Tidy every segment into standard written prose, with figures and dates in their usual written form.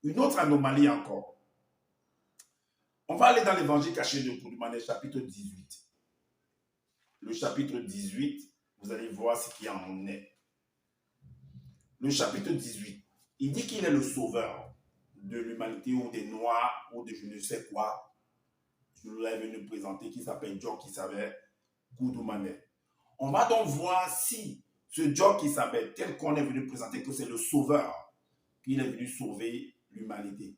Une autre anomalie encore. On va aller dans l'évangile caché de Koudoumane, chapitre 18. Le chapitre 18, vous allez voir ce qu'il en est. Le chapitre 18, il dit qu'il est le sauveur de l'humanité ou des Noirs ou de je ne sais quoi. Je vous l'ai venu présenter qui s'appelle John Kisabé Koudoumane. On va donc voir si ce John Kisabé, tel qu'on est venu présenter que c'est le sauveur, qu'il est venu sauver l'humanité.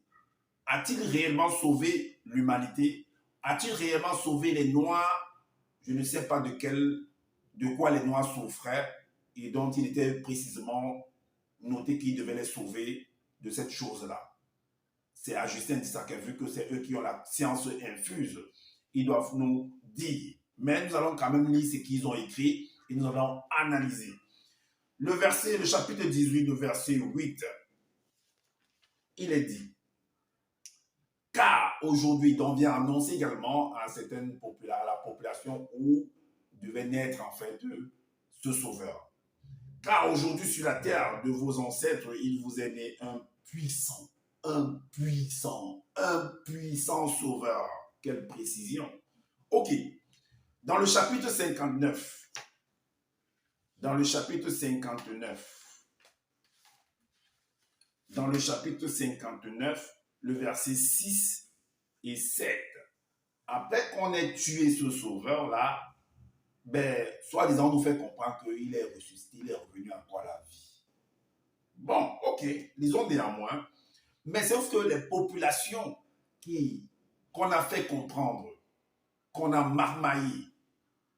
A-t-il réellement sauvé l'humanité? A-t-il réellement sauvé les Noirs? Je ne sais pas de quoi les Noirs souffraient et dont il était précisément noté qu'il devait les sauver de cette chose-là. C'est à Justin Dissac, vu que c'est eux qui ont la science infuse, ils doivent nous dire. Mais nous allons quand même lire ce qu'ils ont écrit et nous allons analyser. Le chapitre 18, le verset 8, il est dit: car aujourd'hui, on vient annoncer également à la population où devait naître en fait ce sauveur. Car aujourd'hui sur la terre de vos ancêtres, il vous est né un puissant sauveur. Quelle précision. Ok. Dans le chapitre 59, le verset 6 et 7, après qu'on ait tué ce sauveur-là, soi-disant, on nous fait comprendre qu'il est ressuscité, il est revenu encore à la vie. Bon, ok, lisons néanmoins. Mais sauf que les populations qu'on a fait comprendre, qu'on a marmaillé,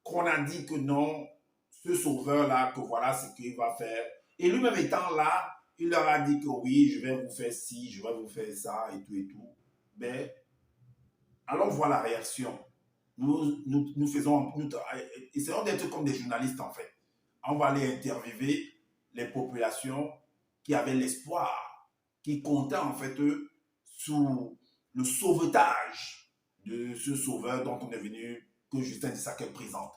qu'on a dit que non, ce sauveur-là, que voilà ce qu'il va faire. Et lui-même étant là, il leur a dit que oui, je vais vous faire ci, je vais vous faire ça, et tout et tout. Mais, allons voir la réaction. Nous essayons d'être comme des journalistes en fait. On va aller interviewer les populations qui avaient l'espoir, qui comptaient en fait sous le sauvetage de ce sauveur dont on est venu, que Justin Dissac présente,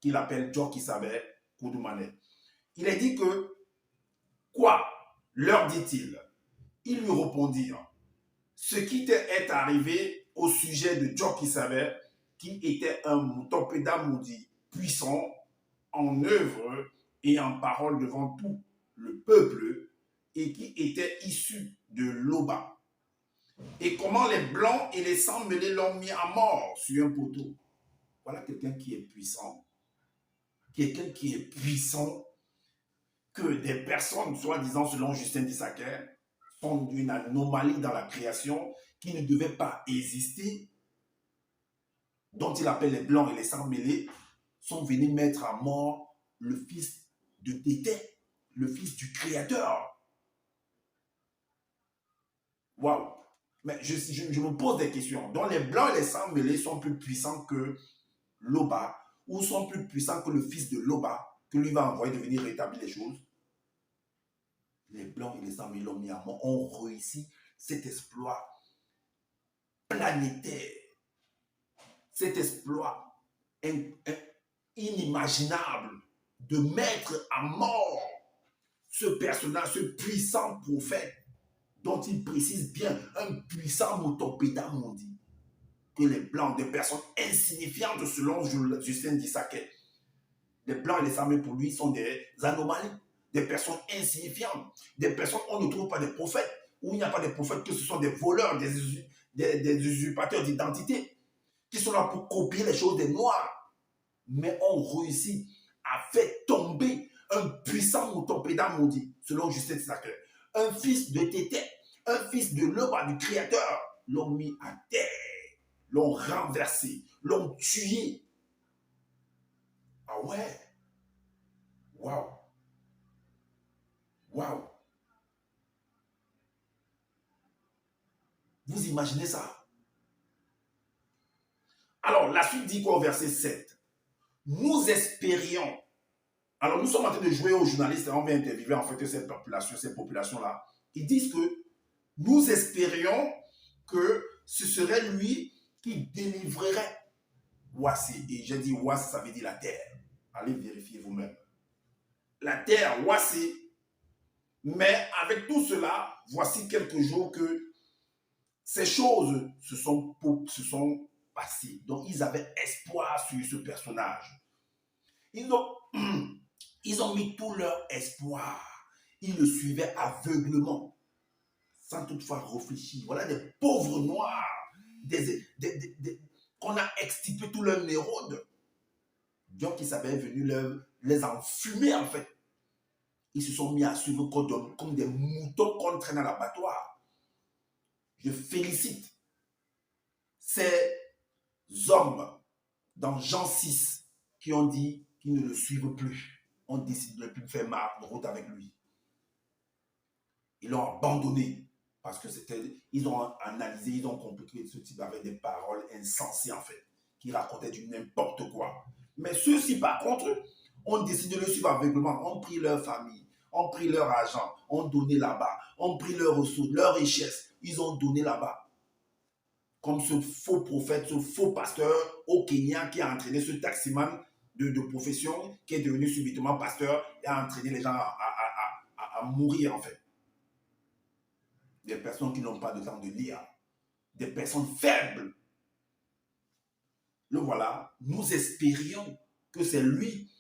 qu'il appelle John Kisabé Koudoumane. Il est dit que, quoi, leur dit-il? Ils lui répondirent: ce qui est arrivé au sujet de John Kisabé, qui était un Mutopéda maudit puissant en œuvre et en parole devant tout le peuple et qui était issu de Loba. Et comment les blancs et les sangs mêlés l'ont mis à mort sur un poteau. Voilà quelqu'un qui est puissant. Quelqu'un qui est puissant, que des personnes, soi-disant selon Justin Dissac, sont d'une anomalie dans la création qui ne devait pas exister, dont il appelle les blancs et les sangs mêlés, sont venus mettre à mort le fils de Tété, le fils du Créateur. Waouh! Mais je me pose des questions. Donc les blancs et les sangs mêlés sont plus puissants que Loba, ou sont plus puissants que le fils de Loba, que lui va envoyer de venir rétablir les choses. Les blancs et les sangs mêlés ont réussi cet exploit planétaire, cet exploit inimaginable de mettre à mort ce personnage, ce puissant prophète, dont il précise bien, un puissant motopéda maudit, que les blancs, des personnes insignifiantes selon Justin Dissac. Les blancs et les armées pour lui sont des anomalies, des personnes insignifiantes, des personnes on ne trouve pas des prophètes, où il n'y a pas de prophètes, que ce sont des voleurs, des usurpateurs d'identité, qui sont là pour copier les choses des Noirs. Mais on réussit à faire tomber un puissant motopéda maudit, selon Justin Dissac. Un fils de Tété, un fils de Loba, du Créateur, l'ont mis à terre, l'ont renversé, l'ont tué. Ah ouais? Waouh! Waouh! Vous imaginez ça? Alors, la suite dit quoi au verset 7? Nous espérions. Alors, nous sommes en train de jouer aux journalistes et on va interviewer en fait ces populations-là. Ils disent que nous espérions que ce serait lui qui délivrerait Ouassi. Et j'ai dit Ouassi, ça veut dire la terre. Allez vérifier vous-même. La terre, Ouassi. Mais avec tout cela, voici quelques jours que ces choses se sont passées. Donc, ils avaient espoir sur ce personnage. Ils ont, ils ont mis tout leur espoir. Ils le suivaient aveuglement, sans toutefois réfléchir. Voilà des pauvres noirs, qu'on a extirpé tous leurs neurones. Donc, ils avaient venu les enfumer, en fait. Ils se sont mis à suivre comme des moutons qu'on traîne à l'abattoir. Je félicite ces hommes dans Jean 6 qui ont dit qu'ils ne le suivent plus. On décide de ne plus faire route avec lui. Ils l'ont abandonné parce que ils ont analysé, ils ont compris que ce type avait des paroles insensées en fait, qui racontaient du n'importe quoi. Mais ceux-ci par contre, ont décidé de le suivre aveuglement, ont pris leur famille, ont pris leur argent, ont donné là-bas, ont pris leurs ressources, leurs richesses, ils ont donné là-bas. Comme ce faux prophète, ce faux pasteur au Kenya qui a entraîné ce taximan de profession, qui est devenu subitement pasteur et a entraîné les gens à mourir en fait. Des personnes qui n'ont pas de temps de lire, des personnes faibles. Le voilà, nous espérions que c'est lui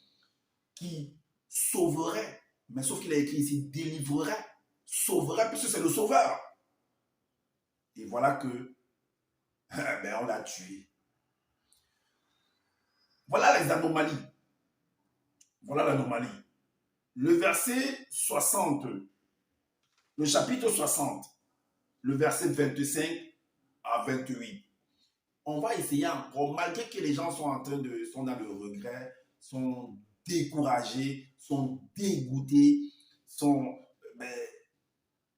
qui sauverait, mais sauf qu'il a écrit ici délivrerait, sauverait, puisque c'est le sauveur. Et voilà que ben on l'a tué. Voilà les anomalies. Voilà l'anomalie. Le verset 60, le chapitre 60, le verset 25 à 28. On va essayer encore, malgré que les gens sont dans le regret, sont découragés, sont dégoûtés,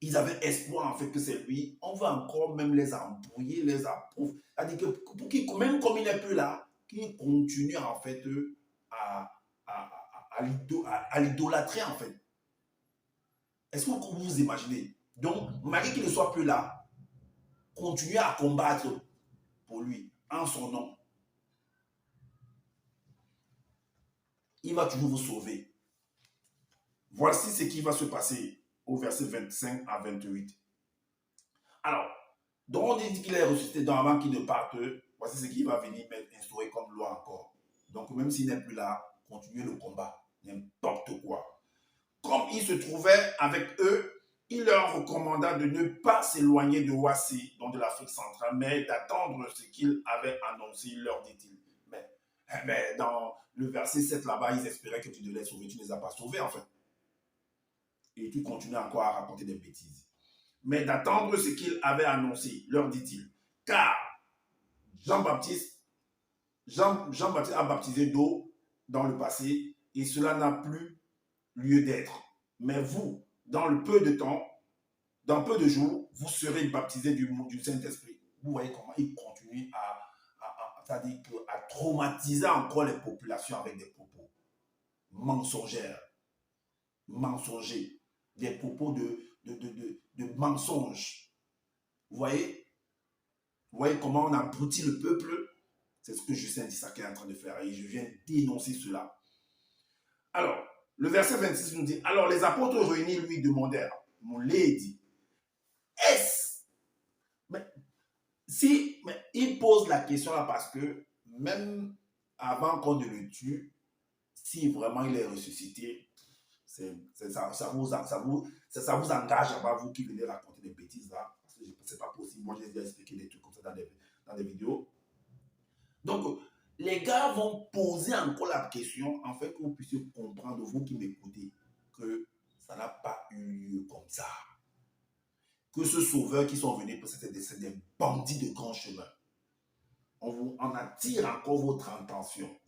ils avaient espoir en fait que c'est lui. On va encore même les embrouiller, les approuver. C'est-à-dire que pour qu'ils, même comme il n'est plus là, qu'ils continuent en fait à l'idolâtrer en fait. Est-ce que vous vous imaginez? Donc, malgré qu'il ne soit plus là, continuez à combattre pour lui, en son nom. Il va toujours vous sauver. Voici ce qui va se passer au verset 25 à 28. Alors, donc on dit qu'il est ressuscité avant qu'il ne parte. Voici ce qu'il va venir instaurer comme loi encore. Donc, même s'il n'est plus là, continuez le combat. N'importe quoi. Comme il se trouvait avec eux, il leur recommanda de ne pas s'éloigner de Ouassi, donc de l'Afrique centrale, mais d'attendre ce qu'il avait annoncé, leur dit-il. Mais dans le verset 7 là-bas, ils espéraient que tu devais les sauver, tu ne les as pas sauvés en fait. Et tu continues encore à raconter des bêtises. Mais d'attendre ce qu'il avait annoncé, leur dit-il. Car Jean-Baptiste a baptisé d'eau dans le passé et cela n'a plus lieu d'être. Mais vous, dans peu de jours, vous serez baptisés du Saint-Esprit. Vous voyez comment il continue c'est-à-dire à traumatiser encore les populations avec des propos mensongers, des propos de mensonges. Vous voyez comment on abrutit le peuple? C'est ce que Justin Dissac est en train de faire et je viens dénoncer cela. Alors, le verset 26 nous dit, alors les apôtres réunis lui demandèrent, mon lady, est-ce, mais il pose la question là parce que même avant qu'on ne le tue, si vraiment il est ressuscité, ça vous engage à vous qui venez raconter des bêtises là, parce que c'est pas possible. Moi, j'ai déjà expliqué des trucs comme ça dans des vidéos. Donc, les gars vont poser encore la question, en fait, que vous puissiez comprendre, vous qui m'écoutez, que ça n'a pas eu lieu comme ça. Que ce sauveur qui sont venus, c'est des bandits de grand chemin. On attire encore votre attention,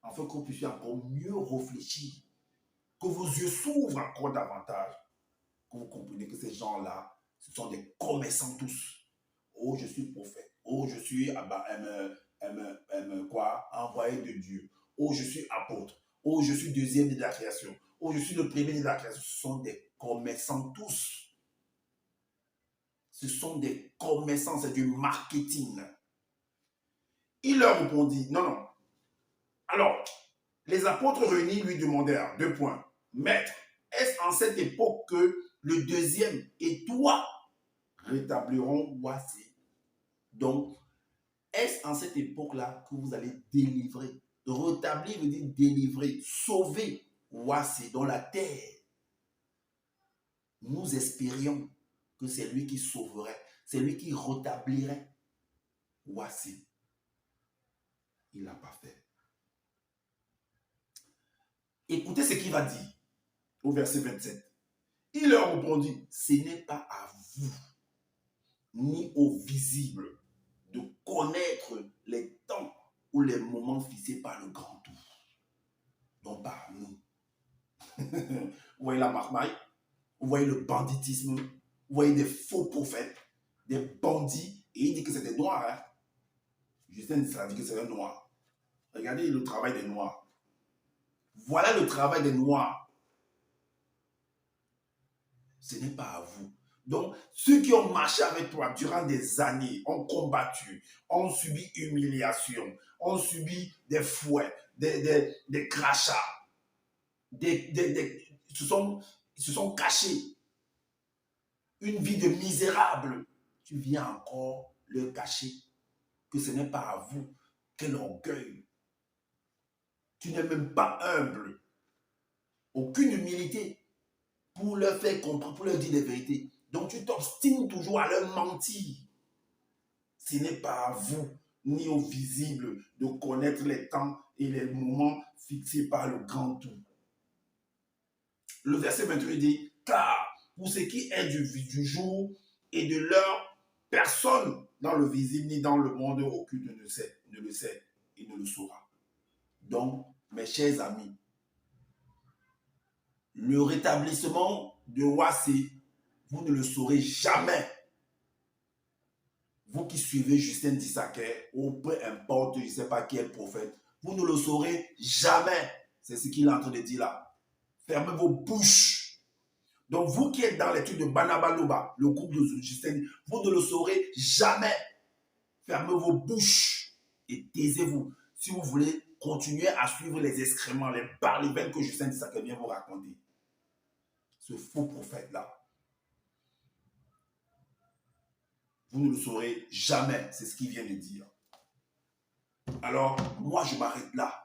afin que vous puissiez encore mieux réfléchir, que vos yeux s'ouvrent encore davantage, que vous compreniez que ces gens-là, ce sont des commerçants tous. Oh, je suis prophète. Oh, je suis envoyé de Dieu. Oh, je suis apôtre. Oh, je suis deuxième de la création. Oh, je suis le premier de la création. Ce sont des commerçants tous. Ce sont des commerçants, c'est du marketing. Il leur répondit, non. Alors, les apôtres réunis lui demandèrent, 2 points. Maître, est-ce en cette époque que le deuxième et toi rétabliront Ouassé? Donc, est-ce en cette époque-là que vous allez délivrer? Rétablir veut dire délivrer, sauver Ouassé dans la terre. Nous espérions que c'est lui qui sauverait, c'est lui qui rétablirait Ouassé. Il ne l'a pas fait. Écoutez ce qu'il va dire au verset 27. Il leur répondit, ce n'est pas à vous, ni aux visibles, de connaître les temps ou les moments fixés par le grand tour, donc par nous. Vous voyez la marmaille, vous voyez le banditisme, vous voyez des faux prophètes, des bandits, et il dit que c'est des noirs. Hein? Justin ça dit que c'est un noir. Regardez le travail des noirs. Voilà le travail des noirs. Ce n'est pas à vous. Donc, ceux qui ont marché avec toi durant des années, ont combattu, ont subi humiliation, ont subi des fouets, des crachats, se sont cachés. Une vie de misérable. Tu viens encore leur cacher que ce n'est pas à vous. Quel orgueil. Tu n'es même pas humble. Aucune humilité pour leur faire comprendre, pour leur dire les vérités. Donc tu t'obstines toujours à leur mentir. Ce n'est pas à vous, ni aux visibles, de connaître les temps et les moments fixés par le grand tout. Le verset 28 dit, car pour ce qui est du jour et de l'heure, personne dans le visible ni dans le monde occulte ne le sait et ne le saura. Donc, mes chers amis, le rétablissement de Ouassé, vous ne le saurez jamais. Vous qui suivez Justin Dissaker, ou peu importe, je ne sais pas qui est le prophète, vous ne le saurez jamais. C'est ce qu'il est en train de dire là. Fermez vos bouches. Donc vous qui êtes dans l'étude de Banabaloba, le groupe de Justin, vous ne le saurez jamais. Fermez vos bouches et taisez-vous. Si vous voulez continuer à suivre les excréments, les barlivènes que Justin Dissaker vient vous raconter. Ce faux prophète-là. Vous ne le saurez jamais. C'est ce qu'il vient de dire. Alors, moi, je m'arrête là.